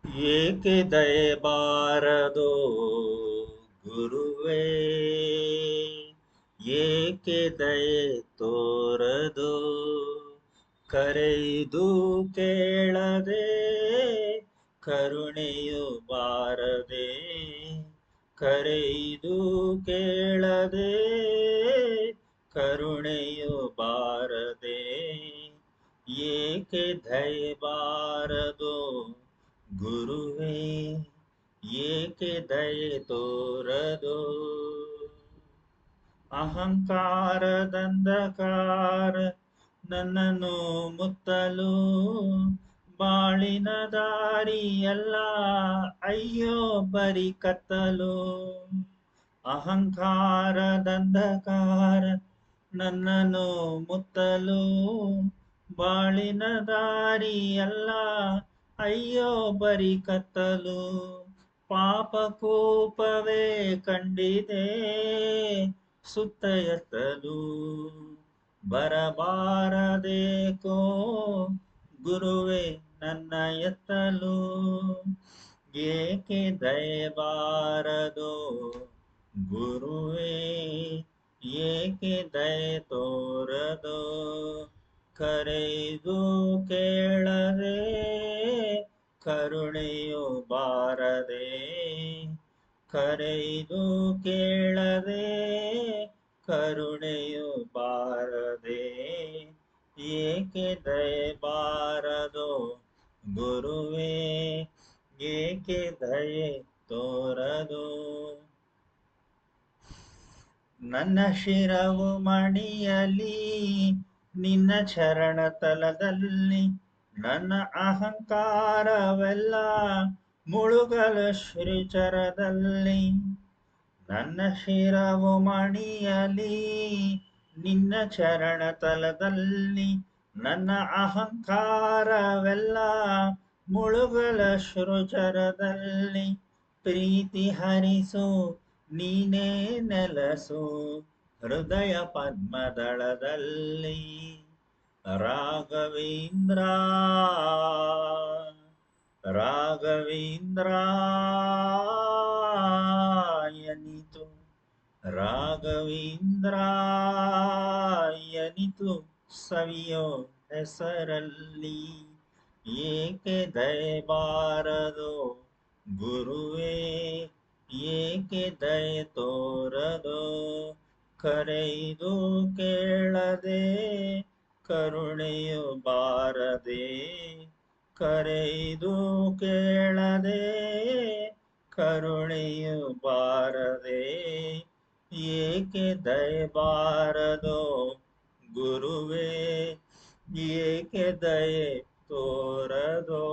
ಏಕೆ ದಯೆ ಬಾರದೋ ಗುರುವೇ, ಏಕೆ ದಯೆ ತೋರದೋ, ಕರೆಯಿದು ಕೇಳದೆ ಕರುಣೆಯು ಬಾರದೆ, ಕರೆಯಿದು ಕೇಳದೆ ಕರುಣೆಯು ಬಾರದೆ, ಏಕೆ ದಯೆ ಬಾರದೋ ಗುರುವೇ, ಏಕೆ ದಯೆ ತೋರದೋ. ಅಹಂಕಾರದಂಧಕಾರ ನನ್ನನ್ನು ಮುತ್ತಲು, ಬಾಳಿನ ದಾರಿಯೆಲ್ಲ ಅಯ್ಯೋ ಬರಿ ಕತ್ತಲು. ಅಹಂಕಾರದಂಧಕಾರ ನನ್ನನ್ನು ಮುತ್ತಲು, ಬಾಳಿನ ದಾರಿಯೆಲ್ಲ ಅಯ್ಯೋ ಬರಿ ಕತ್ತಲು. ಪಾಪ ಕೂಪವೇ ಕಂಡಿದೆ ಸುತ್ತ ಎತ್ತಲು, ಬರಬಾರದೇಕೋ ಗುರುವೇ ನನ್ನ ಎತ್ತಲು. ಏಕೆ ದಯೆ ಬಾರದೋ ಗುರುವೇ, ಏಕೆ ದಯೆ ತೋರದೋ, ಕರೆದು ಕೇಳದೆ ಕರುಣೆಯು ಬಾರದೆ, ಕರೆದು ಕೇಳದೆ ಕರುಣೆಯು ಬಾರದೆ, ಏಕೆ ದಯೆ ಬಾರದೋ ಗುರುವೇ, ಏಕೆ ದಯೆ ತೋರದೋ. ನನ್ನ ಶಿರವು ಮಣಿಯಲಿ ನಿನ್ನ ಚರಣ ತಲದಲ್ಲಿ, ನನ್ನ ಅಹಂಕಾರವೆಲ್ಲ ಮುಳುಗಲು ಶ್ರೀಚರದಲ್ಲಿ. ನನ್ನ ಶಿರವು ಮಣಿಯಲಿ ನಿನ್ನ ಚರಣ ತಲದಲ್ಲಿ, ನನ್ನ ಅಹಂಕಾರವೆಲ್ಲ ಮುಳುಗಲ ಶ್ರುಚರದಲ್ಲಿ. ಪ್ರೀತಿ ಹರಿಸು ನೀನೇ ನೆಲಸು ಹೃದಯ ಪದ್ಮದಳದಲ್ಲಿ. ರಾಘವೇಂದ್ರ ರಾಘವೇಂದ್ರ ಎನಿತು, ರಾಘವೇಂದ್ರ ಎನಿತು ಸವಿಯೋ ಹೆಸರಲ್ಲಿ. ಏಕೆ ದಯೆ ಬಾರದೋ ಗುರುವೇ, ಏಕೆ ದಯೆ ತೋರದೋ, ಕರೆಯಿದು ಕೇಳದೆ ಕರುಣೆಯು ಬಾರದೆ, ಕರೆಯಿದು ಕೇಳದೆ ಕರುಣೆಯು ಬಾರದೆ, ಏಕೆ ದಯೆ ಬಾರದೋ ಗುರುವೇ, ಏಕೆ ದಯೆ ತೋರದೋ.